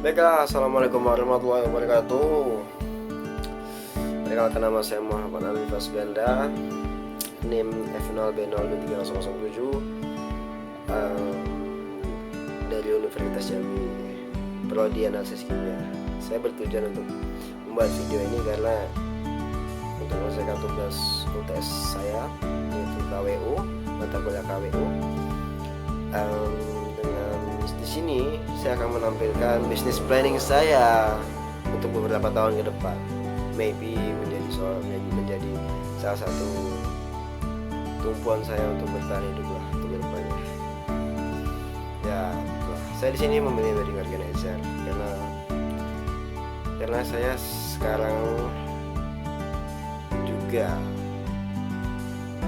Baiklah, assalamualaikum warahmatullahi wabarakatuh. Perkenalkan, nama saya Muhammad Alif Fasganda, NIM F0B02307, dari Universitas Jambi, Prodi Analisis Kimia. Saya bertujuan untuk membuat video ini karena untuk menyelesaikan tugas UTS saya, yaitu KWU, mata kuliah KWU. Di sini saya akan menampilkan bisnis planning saya untuk beberapa tahun ke depan. Maybe menjadi salah satu tumpuan saya untuk bertahan hidup lah untuk ke depannya. Ya, saya di sini memilih wedding organizer karena saya sekarang juga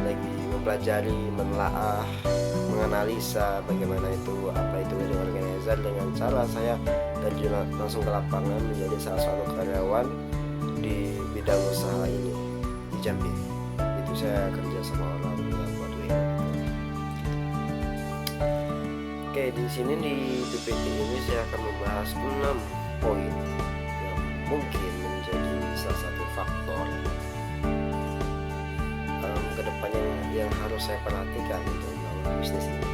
lagi mempelajari, menelaah, menganalisa bagaimana apa itu wedding organizer dengan cara saya terjun langsung ke lapangan menjadi salah satu karyawan di bidang usaha ini di Jambi. Itu saya kerja sama orang yang buat wedding. Oke, di sini di PPT ini saya akan membahas 6 poin yang mungkin menjadi salah satu faktor kedepannya yang harus saya perhatikan untuk membangun bisnis ini.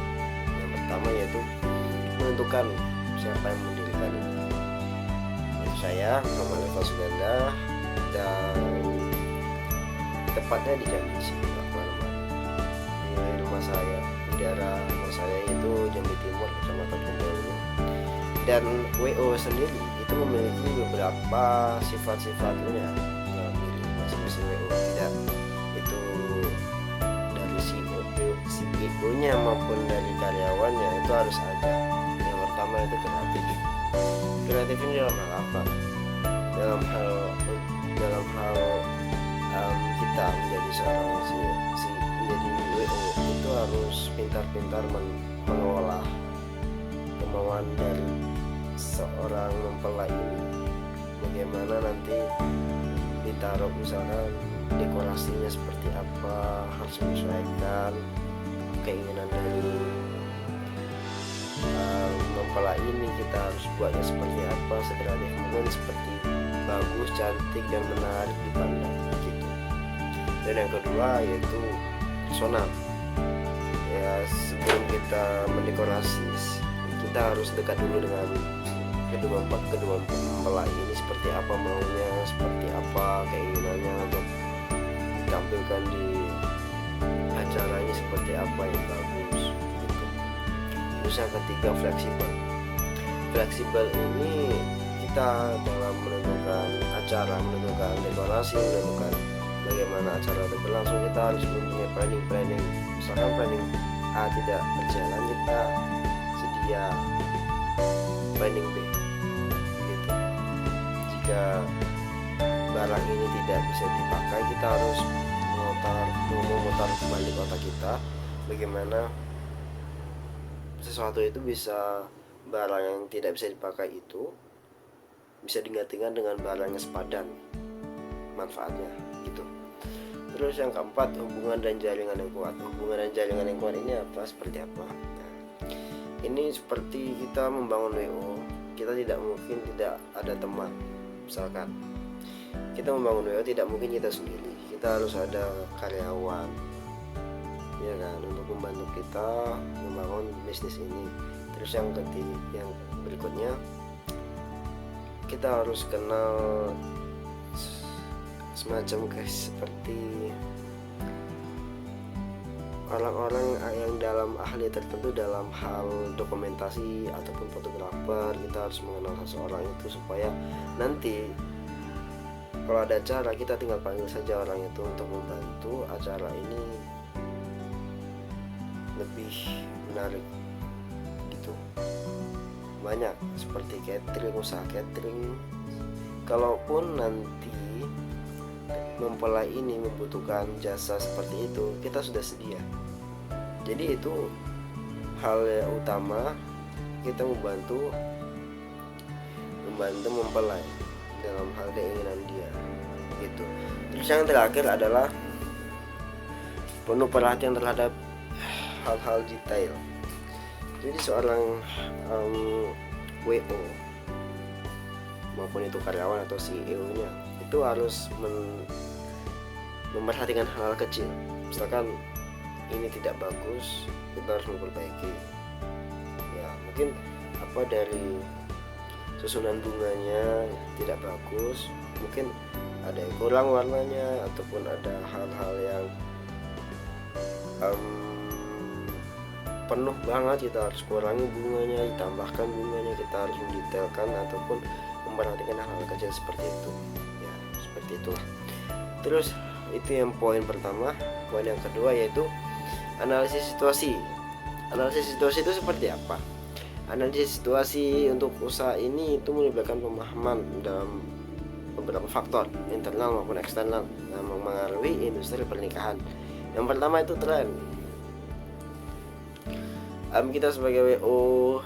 Yang pertama yaitu menentukan siapa yang mendirikan ini. Itu saya, Muhammad Alif Fasganda, dan tepatnya di Jambi sini, di rumah saya, di daerah rumah saya itu Jambi Timur, Kecamatan Kendal. Dan WO sendiri itu memiliki beberapa sifat-sifatnya dalam diri masing-masing WO. Tidak itu dari CEO-nya maupun dari karyawannya itu harus ada. Yang pertama itu kreatif. Kreatif ini dalam hal apa? Dalam hal kita menjadi seorang menjadi WO itu harus pintar-pintar mengolah kemauan dari seorang mempelai ini. Bagaimana nanti ditaruh, misalkan dekorasinya seperti apa, harus menyesuaikan keinginan dari mempelai ini. Kita harus buatnya seperti apa, sekreatif mungkin, seperti bagus, cantik, dan menarik dipandang gitu. Dan yang kedua yaitu personal. Ya, sebelum kita mendekorasi, kita harus dekat dulu dengan kedua mempelai ini, seperti apa maunya, seperti apa keinginannya untuk ditampilkan di acara ini, seperti apa yang bagus gitu. Terus yang ketiga, fleksibel ini kita dalam menentukan acara, menentukan dekorasi, menentukan bagaimana acara itu berlangsung, kita harus mempunyai planning. Misalkan planning A tidak berjalan, kita sedia planning B gitu. Jika barang ini tidak bisa dipakai, kita harus memutar kembali otak kita bagaimana sesuatu itu bisa, barang yang tidak bisa dipakai itu bisa digantikan dengan barang yang sepadan manfaatnya gitu. Terus yang keempat, hubungan dan jaringan yang kuat. Hubungan dan jaringan yang kuat ini apa, seperti apa? Nah, ini seperti kita membangun WO, kita tidak mungkin tidak ada teman. Misalkan kita membangun WO, tidak mungkin kita sendiri, kita harus ada karyawan, ya kan, untuk membantu kita membangun bisnis ini. Terus yang berikutnya, kita harus kenal semacam seperti orang-orang yang dalam ahli tertentu dalam hal dokumentasi ataupun fotografer. Kita harus mengenal seseorang itu supaya nanti kalau ada acara, kita tinggal panggil saja orang itu untuk membantu acara ini lebih menarik gitu. Banyak seperti catering, usaha catering. Kalaupun nanti mempelai ini membutuhkan jasa seperti itu, kita sudah sedia. Jadi itu hal yang utama, kita membantu mempelai dalam hal keinginan dia gitu. Terus yang terakhir adalah penuh perhatian terhadap hal-hal detail. Jadi seorang WO maupun itu karyawan atau CEO-nya itu harus memperhatikan hal-hal kecil. Misalkan ini tidak bagus, kita harus memperbaiki. Ya mungkin apa dari susunan bunganya tidak bagus, mungkin ada yang kurang warnanya ataupun ada hal-hal yang penuh banget, kita harus kurangi bunganya, ditambahkan bunganya, kita harus mendetailkan ataupun memperhatikan hal-hal kecil seperti itu ya, seperti itulah. Terus itu yang poin pertama. Poin yang kedua yaitu analisis situasi. Analisis situasi itu seperti apa? Analisis situasi untuk usaha ini itu melibatkan pemahaman dalam beberapa faktor internal maupun eksternal yang mempengaruhi industri pernikahan. Yang pertama itu tren. Kita sebagai WO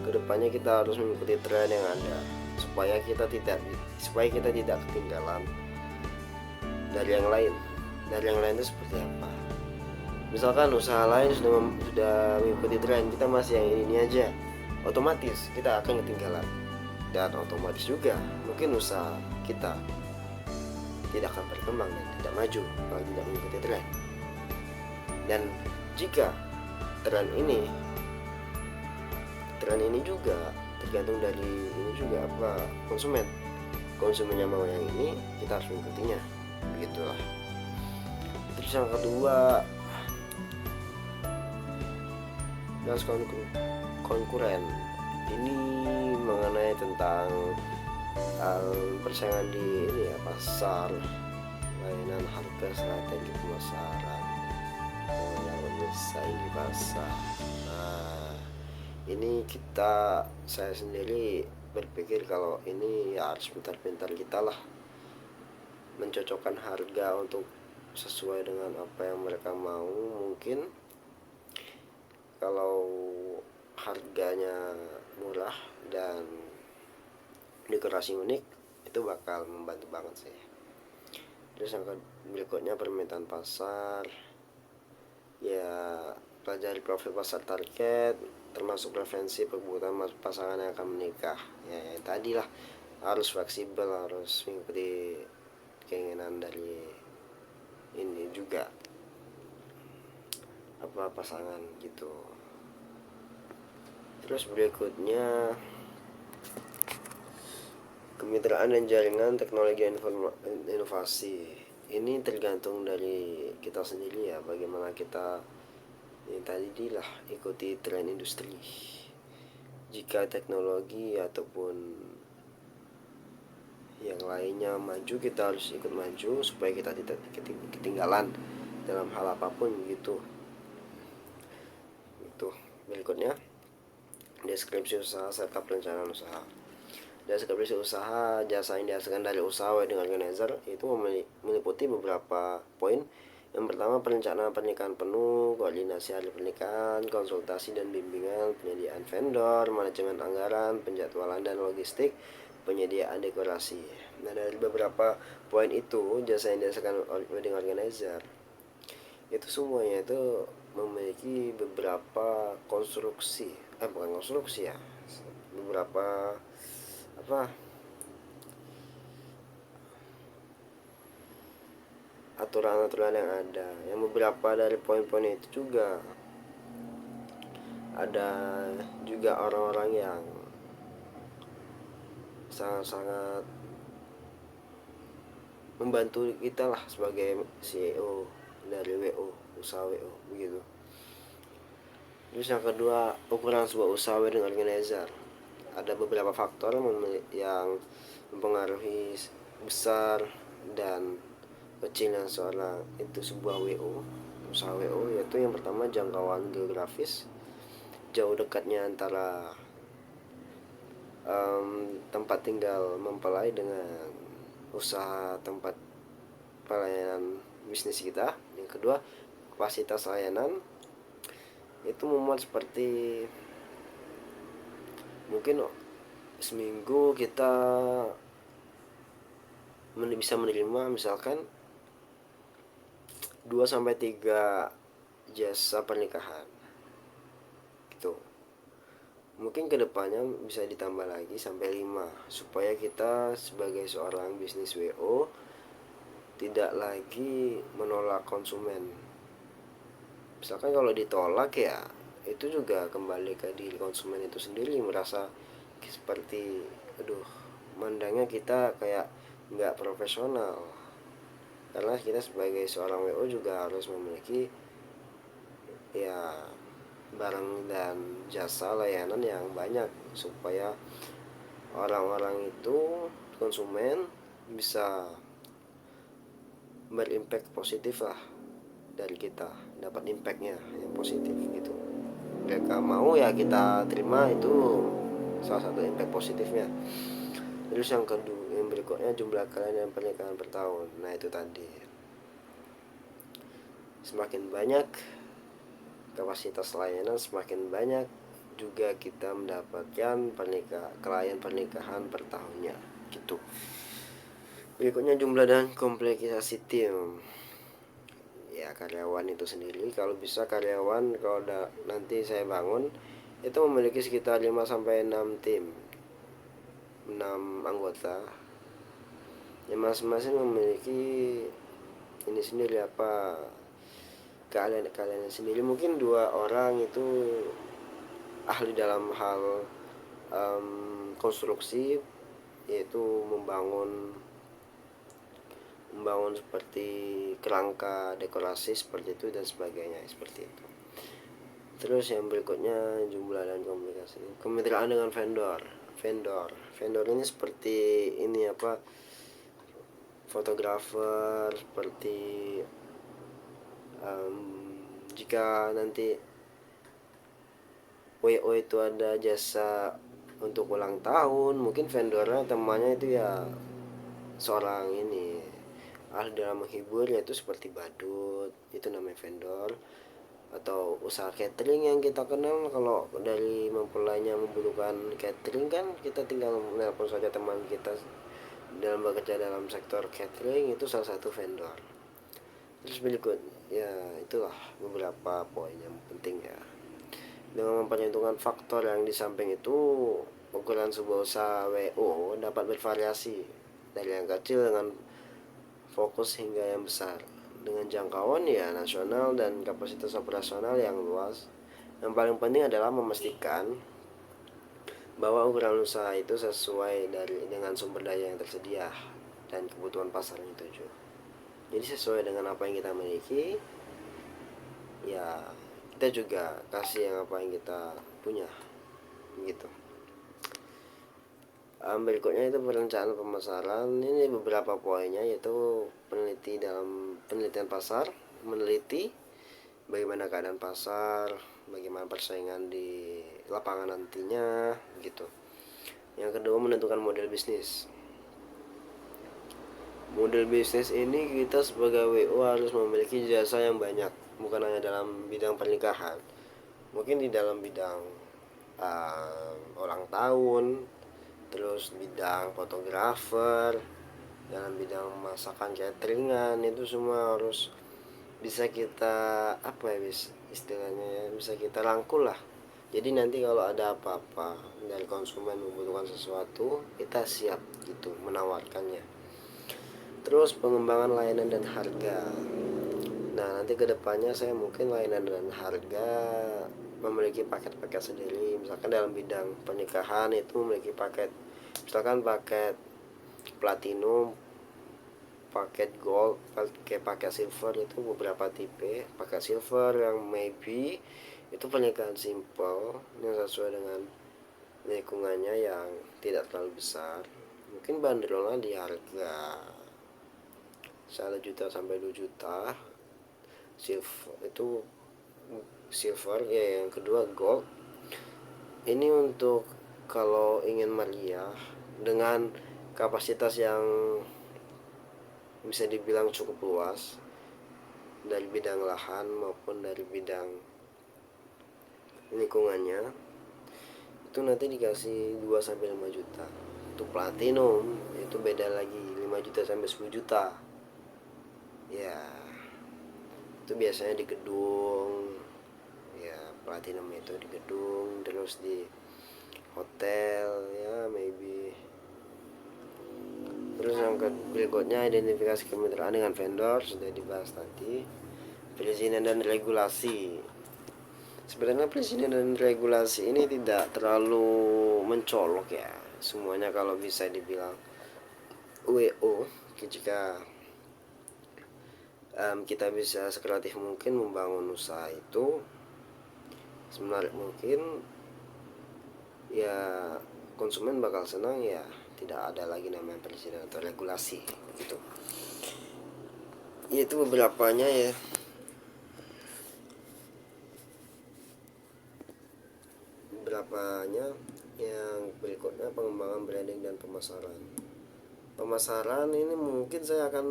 kedepannya kita harus mengikuti tren yang ada supaya kita tidak ketinggalan dari yang lain. Dari yang lain itu seperti apa? Misalkan usaha lain sudah mengikuti tren, kita masih yang ini aja, otomatis kita akan ketinggalan. Dan otomatis juga mungkin usaha kita tidak akan berkembang dan tidak maju kalau tidak mengikuti tren. Dan jika tren ini juga tergantung dari ini juga apa, konsumennya mau yang ini, kita harus mengikutinya, begitulah. Terus yang kedua, dan konkuren ini mengenai tentang persaingan di ini ya, pasar, layanan, harga, strategi pemasaran, yang bersaing di pasar. Nah, ini saya sendiri berpikir kalau ini ya harus pintar-pintar kita lah mencocokkan harga untuk sesuai dengan apa yang mereka mau. Mungkin kalau harganya murah dan dekorasi unik itu bakal membantu banget sih. Terus yang berikutnya permintaan pasar, ya pelajari profil pasar target termasuk preferensi kebutuhan pasangan yang akan menikah. Ya tadi lah, harus fleksibel, harus mengikuti keinginan dari ini juga apa pasangan gitu. Terus berikutnya kemitraan dan jaringan teknologi dan inovasi. Ini tergantung dari kita sendiri ya, bagaimana kita ini tadi lah ikuti tren industri. Jika teknologi ataupun yang lainnya maju, kita harus ikut maju supaya kita tidak ketinggalan dalam hal apapun gitu. Itu berikutnya deskripsi usaha serta perencanaan usaha. Deskripsi usaha jasa yang dihasilkan dari usaha wedding organizer itu meliputi beberapa poin. Yang pertama, perencanaan pernikahan penuh, koordinasi hari pernikahan, konsultasi dan bimbingan, penyediaan vendor, manajemen anggaran, penjadwalan dan logistik, penyediaan dekorasi. Nah, dari beberapa poin itu, jasa yang dihasilkan wedding organizer itu semuanya itu memiliki beberapa beberapa aturan-aturan yang ada. Yang beberapa dari poin-poin itu juga ada juga orang-orang yang sangat-sangat membantu kita lah sebagai CEO dari WO, usaha WO begitu. Terus yang kedua, ukuran sebuah usaha wedding organizer. Ada beberapa faktor yang mempengaruhi besar dan kecilnya seorang itu sebuah WO, usaha WO, yaitu yang pertama jangkauan geografis, jauh dekatnya antara tempat tinggal mempelai dengan usaha tempat pelayanan bisnis kita. Yang kedua, kapasitas layanan itu memuat seperti mungkin seminggu kita bisa menerima misalkan 2-3 jasa pernikahan gitu. Mungkin kedepannya bisa ditambah lagi sampai 5 supaya kita sebagai seorang bisnis WO tidak lagi menolak konsumen. Misalkan kalau ditolak ya itu juga kembali ke diri konsumen itu sendiri, merasa seperti aduh, mandangnya kita kayak nggak profesional. Karena kita sebagai seorang WO juga harus memiliki ya barang dan jasa layanan yang banyak supaya orang-orang itu, konsumen, bisa berimpact positif lah dari kita, dapat impactnya yang positif gitu. Mereka mau ya kita terima, itu salah satu impact positifnya. Terus yang kedua, yang berikutnya jumlah klien yang pernikahan per tahun. Nah itu tadi, semakin banyak kapasitas layanan, semakin banyak juga kita mendapatkan klien pernikahan per tahunnya gitu. Berikutnya jumlah dan kompleksitas tim. Ya karyawan itu sendiri, kalau bisa karyawan kalau nanti saya bangun itu memiliki sekitar 5 sampai 6 tim, 6 anggota yang masing-masing memiliki ini sendiri apa keahlian sendiri. Mungkin 2 orang itu ahli dalam hal konstruksi, yaitu membangun seperti kerangka dekorasi seperti itu dan sebagainya seperti itu. Terus yang berikutnya jumlah dan komunikasi, kemitraan dengan vendor ini seperti ini apa, fotografer, seperti jika nanti WO itu ada jasa untuk ulang tahun, mungkin vendornya temannya itu ya seorang ini ahli dalam menghibur, yaitu seperti badut, itu namanya vendor. Atau usaha catering yang kita kenal, kalau dari mempelainya membutuhkan catering kan kita tinggal menelpon saja teman kita dalam bekerja dalam sektor catering, itu salah satu vendor. Terus berikut ya itulah beberapa poin yang penting ya. Dengan memperhitungkan faktor yang di samping itu, ukuran sebuah usaha WO dapat bervariasi dari yang kecil dengan fokus hingga yang besar, dengan jangkauan ya nasional dan kapasitas operasional yang luas. Yang paling penting adalah memastikan bahwa ukuran usaha itu sesuai dengan sumber daya yang tersedia dan kebutuhan pasar yang dituju. Jadi sesuai dengan apa yang kita miliki, ya kita juga kasih yang apa yang kita punya gitu. Berikutnya itu perencanaan pemasaran. Ini beberapa poinnya, yaitu penelitian pasar, meneliti bagaimana keadaan pasar, bagaimana persaingan di lapangan nantinya gitu. Yang kedua, menentukan model bisnis. Model bisnis ini kita sebagai WO harus memiliki jasa yang banyak, bukan hanya dalam bidang pernikahan, mungkin di dalam bidang ulang tahun, terus bidang fotografer, dalam bidang masakan cateringan, itu semua harus bisa kita apa ya, istilahnya ya, bisa kita rangkul lah. Jadi nanti kalau ada apa-apa dari konsumen membutuhkan sesuatu, kita siap gitu menawarkannya. Terus pengembangan layanan dan harga. Nah nanti kedepannya saya mungkin layanan dan harga memiliki paket-paket sendiri. Misalkan dalam bidang pernikahan itu memiliki paket, misalkan paket platinum, paket gold, paket silver, itu beberapa tipe. Paket silver yang maybe itu pernikahan simple yang sesuai dengan lingkungannya yang tidak terlalu besar, mungkin bandrolnya di harga 1 juta sampai 2 juta. Silver ya. Yang kedua gold, ini untuk kalau ingin meriah dengan kapasitas yang bisa dibilang cukup luas dari bidang lahan maupun dari bidang lingkungannya, itu nanti dikasih 2 sampai 5 juta. Untuk platinum itu beda lagi, 5 juta sampai 10 juta. Ya, itu biasanya di gedung. Ya, platinum itu di gedung, terus di hotel ya, maybe. Terus yang berikutnya, identifikasi kemitraan dengan vendor, sudah dibahas tadi. Perizinan dan regulasi. Sebenarnya perizinan dan regulasi ini tidak terlalu mencolok ya, semuanya kalau bisa dibilang WO. Jika kita bisa sekreatif mungkin membangun usaha itu semenarik mungkin, ya konsumen bakal senang, ya tidak ada lagi namanya perizinan atau regulasi gitu. Itu beberapanya ya. Beberapanya. Yang berikutnya, pengembangan branding dan pemasaran. Pemasaran ini mungkin saya akan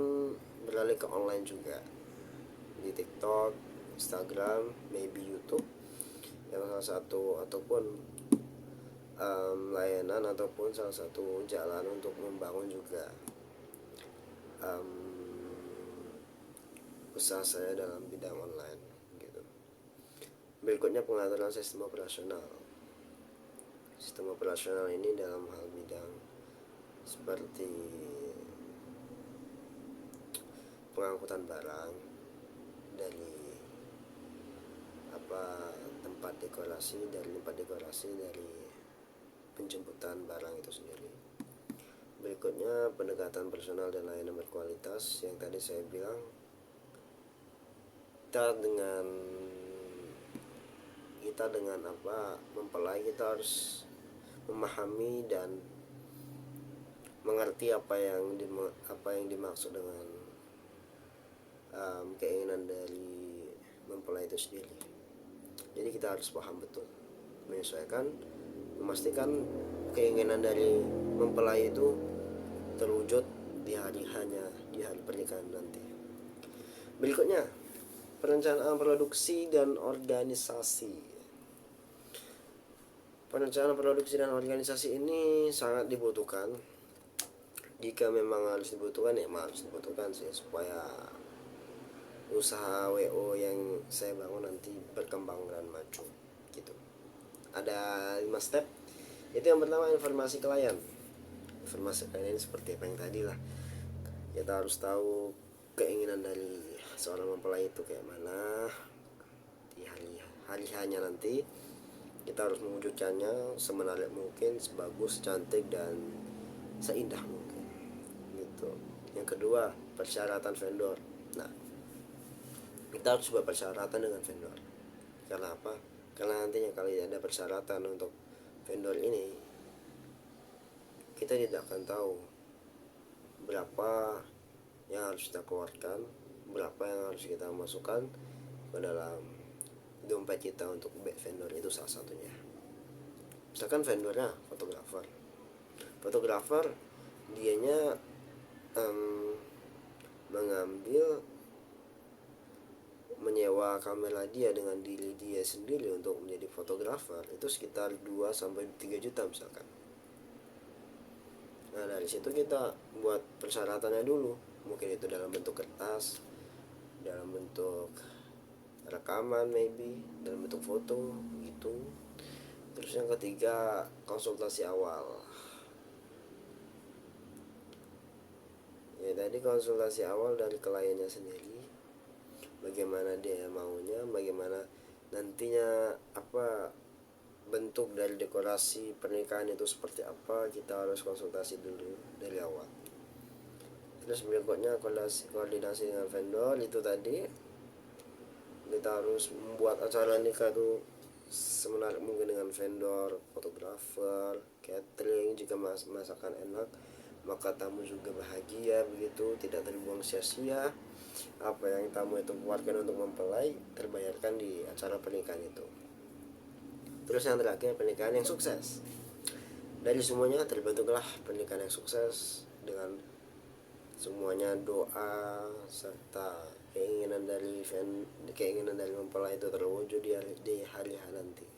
beralih ke online juga, di TikTok, Instagram, maybe YouTube, yang salah satu ataupun layanan ataupun salah satu jalan untuk membangun juga usaha saya dalam bidang online gitu. Berikutnya, pengaturan sistem operasional. Sistem operasional ini dalam hal bidang seperti pengangkutan barang dari tempat dekorasi, dari penjemputan barang itu sendiri. Berikutnya, pendekatan personal dan layanan berkualitas. Yang tadi saya bilang, kita dengan mempelai, kita harus memahami dan mengerti apa yang dimaksud dengan keinginan dari mempelai itu sendiri. Jadi kita harus paham betul, menyesuaikan, memastikan keinginan dari mempelai itu terwujud di hari pernikahan nanti. Berikutnya, perencanaan produksi dan organisasi. Perencanaan produksi dan organisasi ini sangat dibutuhkan. Jika memang harus dibutuhkan, ya harus dibutuhkan sih, supaya usaha WO yang saya bangun nanti berkembang dan maju gitu. Ada 5 step. Itu yang pertama, informasi klien. Informasi klien ini seperti apa yang tadi lah. Kita harus tahu keinginan dari seorang mempelai itu kayak mana. Di hari-harinya nanti kita harus mewujudkannya semenarik mungkin, sebagus, secantik, dan seindah mungkin gitu. Yang kedua, persyaratan vendor. Nah, kita harus buat persyaratan dengan vendor. Karena apa? Karena nantinya kalau ada persyaratan untuk vendor ini, kita tidak akan tahu berapa yang harus kita keluarkan, berapa yang harus kita masukkan ke dalam dompet kita untuk vendor. Itu salah satunya. Misalkan vendornya fotografer, dianya menyewa kamera dia dengan diri dia sendiri untuk menjadi fotografer, itu sekitar 2-3 juta misalkan. Nah, dari situ kita buat persyaratannya dulu. Mungkin itu dalam bentuk kertas, dalam bentuk rekaman, maybe dalam bentuk foto gitu. Terus yang ketiga, konsultasi awal. Ya tadi, konsultasi awal dari kliennya sendiri, bagaimana dia maunya, bagaimana nantinya bentuk dari dekorasi pernikahan itu seperti apa. Kita harus konsultasi dulu dari awal. Terus berikutnya, koordinasi dengan vendor. Itu tadi, kita harus membuat acara nikah itu semenarik mungkin dengan vendor, fotografer, catering. Jika masakan enak, maka tamu juga bahagia, begitu tidak terbuang sia-sia. Apa yang tamu itu keluarkan untuk mempelai terbayarkan di acara pernikahan itu. Terus yang terakhir, pernikahan yang sukses. Dari semuanya terbentuklah pernikahan yang sukses, dengan semuanya doa serta keinginan dari mempelai itu terwujud di hari nanti.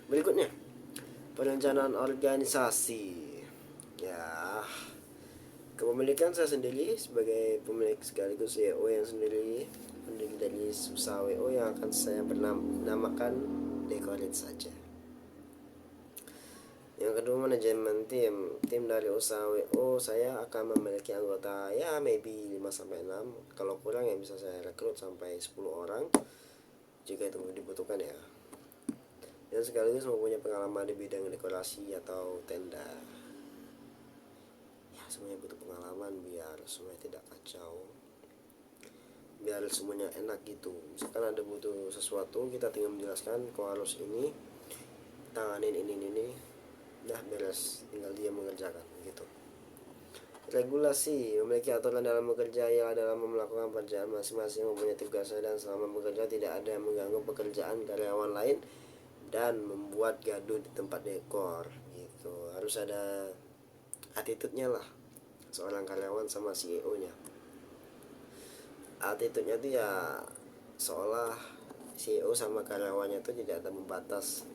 Berikutnya, perencanaan organisasi. Ya, kepemilikan saya sendiri sebagai pemilik sekaligus WO yang sendiri, pendiri dari usaha WO yang akan saya bernamakan Decorate saja. Yang kedua, manajemen tim dari usaha WO, saya akan memiliki anggota ya maybe 5-6, kalau kurang ya bisa saya rekrut sampai 10 orang jika itu dibutuhkan ya, dan sekaligus mempunyai pengalaman di bidang dekorasi atau tenda. Ya semuanya butuh pengalaman biar semuanya tidak kacau, biar semuanya enak gitu. Misalkan ada butuh sesuatu, kita tinggal menjelaskan kau harus ini, tanganin ini, dah beres, tinggal dia mengerjakan gitu. Regulasi memiliki aturan dalam bekerja ialah dalam melakukan pekerjaan masing-masing mempunyai tugasnya, dan selama bekerja tidak ada yang mengganggu pekerjaan karyawan lain dan membuat gaduh di tempat dekor gitu. Harus ada attitude-nya lah seorang karyawan sama CEO-nya. Attitude-nya tuh ya seolah CEO sama karyawannya tuh tidak ada membatas,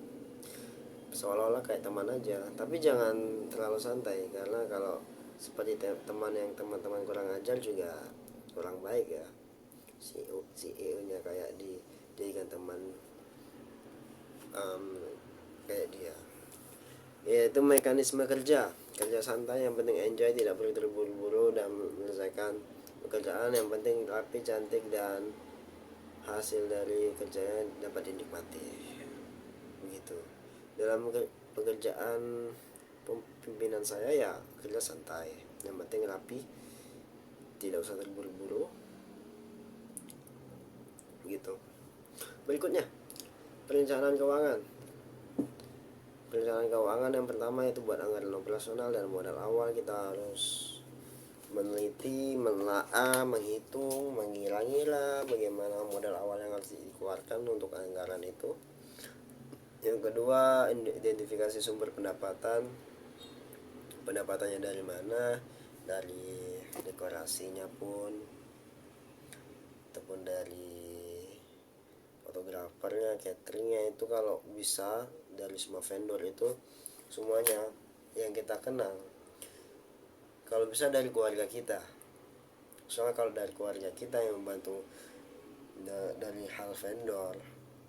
seolah-olah kayak teman aja, tapi jangan terlalu santai, karena kalau seperti teman yang teman-teman kurang ajar juga kurang baik ya. CEO nya kayak dijadikan teman um, kayak dia, yaitu mekanisme kerja santai, yang penting enjoy, tidak perlu terburu-buru dan menyelesaikan pekerjaan, yang penting rapi, cantik, dan hasil dari kerjanya dapat dinikmati begitu. Dalam pekerjaan pimpinan saya ya kerja santai, yang penting rapi, tidak usah terburu-buru gitu. Berikutnya, perencanaan keuangan. Perencanaan keuangan yang pertama itu buat anggaran operasional dan modal awal. Kita harus meneliti, menelaah, menghitung, mengira-ngira bagaimana modal awal yang harus dikeluarkan untuk anggaran itu. Yang kedua, identifikasi sumber pendapatan. Pendapatannya dari mana? Dari dekorasinya pun, ataupun dari fotografernya, cateringnya, itu kalau bisa dari semua vendor itu semuanya yang kita kenal. Kalau bisa dari keluarga kita, soalnya kalau dari keluarga kita yang membantu dari hal vendor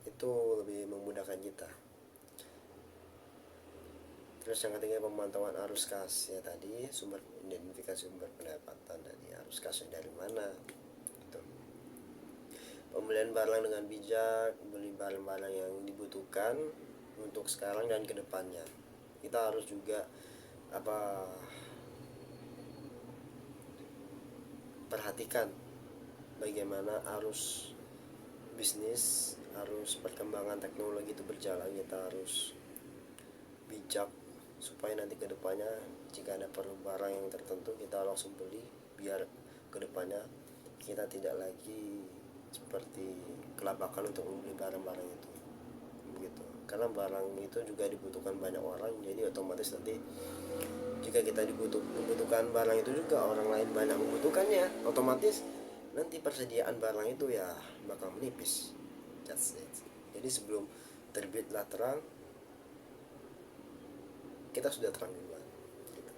itu lebih memudahkan kita. Terus yang ketiga, pemantauan arus kas ya tadi, identifikasi sumber pendapatan dari arus kasnya dari mana gitu. Pembelian barang dengan bijak, beli barang-barang yang dibutuhkan untuk sekarang dan kedepannya. Kita harus juga perhatikan bagaimana arus bisnis, arus perkembangan teknologi itu berjalan. Kita harus bijak supaya nanti kedepannya jika ada perlu barang yang tertentu kita langsung beli, biar kedepannya kita tidak lagi seperti kelabakan untuk membeli barang-barang itu begitu. Karena barang itu juga dibutuhkan banyak orang, jadi otomatis nanti jika kita membutuhkan barang itu juga orang lain banyak membutuhkannya, otomatis nanti persediaan barang itu ya bakal menipis. That's it. Jadi sebelum terbitlah terang, kita sudah terang duluan gitu.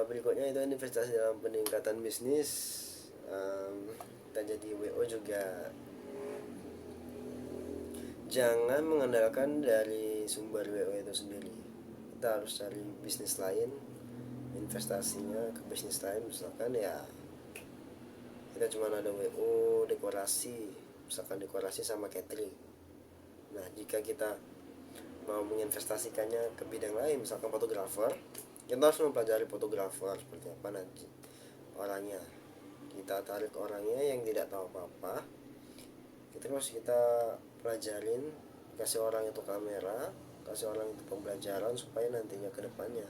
Berikutnya itu investasi dalam peningkatan bisnis. Kita jadi WO juga jangan mengandalkan dari sumber WO itu sendiri. Kita harus cari bisnis lain, investasinya ke bisnis lain. Misalkan ya kita cuma ada WO dekorasi, misalkan dekorasi sama catering. Nah jika kita mau menginvestasikannya ke bidang lain, misalkan fotografer, kita harus mempelajari fotografer seperti apa nanti orangnya. Kita tarik orangnya yang tidak tahu apa-apa, terus kita pelajarin, kasih orang itu kamera, kasih orang itu pembelajaran, supaya nantinya ke depannya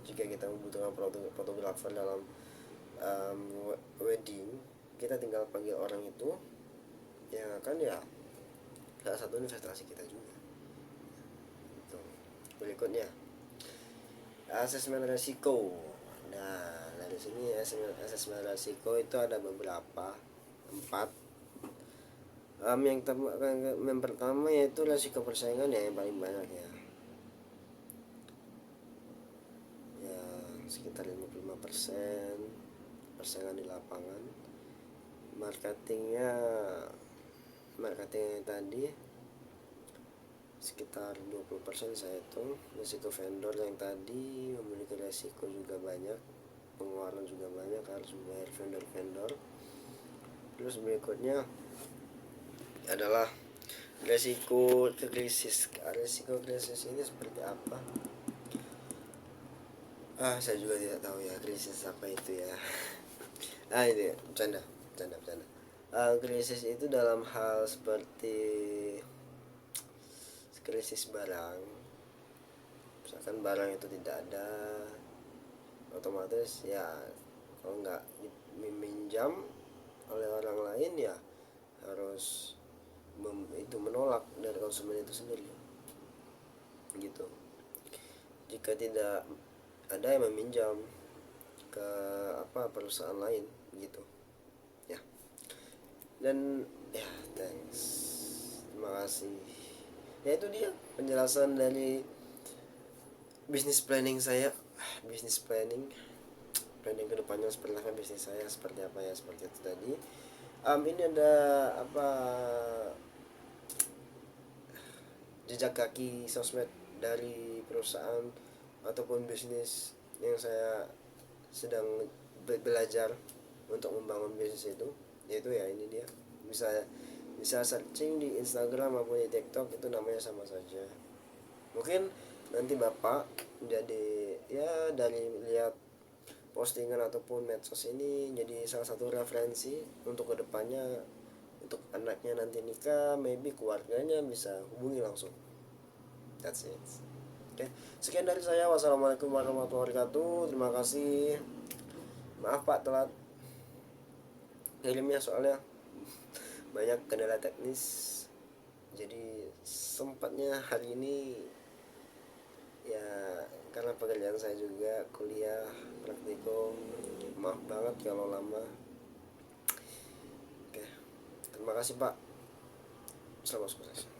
jika kita membutuhkan fotografer dalam wedding, kita tinggal panggil orang itu yang akan ya salah satu investasi kita juga. Berikutnya, asesmen resiko. Nah dari sini asesmen resiko itu ada beberapa, 4. Yang pertama yaitu resiko persaingan ya, yang paling banyak ya sekitar 55% persaingan di lapangan. Marketingnya tadi sekitar 20% saya hitung. Risiko vendor yang tadi memiliki risiko juga banyak, pengeluaran juga banyak, harus membayar vendor-vendor. Terus berikutnya adalah resiko krisis. Resiko krisis ini seperti apa? Saya juga tidak tahu ya krisis apa itu ya. Ini bercanda. Krisis itu dalam hal seperti krisis barang. Misalkan barang itu tidak ada, otomatis ya kalau nggak meminjam oleh orang lain ya harus itu menolak dari konsumen itu sendiri gitu. Jika tidak ada yang meminjam ke perusahaan lain gitu ya. Dan ya thanks, terima kasih. Ya itu dia penjelasan dari bisnis planning saya. Bisnis planning kedepannya seperti apa, bisnis saya seperti apa ya, seperti itu tadi. Ini ada jejak kaki sosmed dari perusahaan ataupun bisnis yang saya sedang belajar untuk membangun bisnis itu, yaitu ya ini dia, bisa searching di Instagram maupun di TikTok, itu namanya sama saja. Mungkin nanti Bapak jadi ya dari lihat postingan ataupun medsos ini jadi salah satu referensi untuk kedepannya, untuk anaknya nanti nikah, maybe keluarganya bisa hubungi langsung. That's it. Oke, sekian dari saya. Wassalamualaikum warahmatullahi wabarakatuh. Terima kasih. Maaf Pak telat kirimnya, soalnya banyak kendala teknis. Jadi sempatnya hari ini ya karena pekerjaan saya juga kuliah praktikum, maaf banget kalau lama. Oke, terima kasih Pak. Selamat sukses.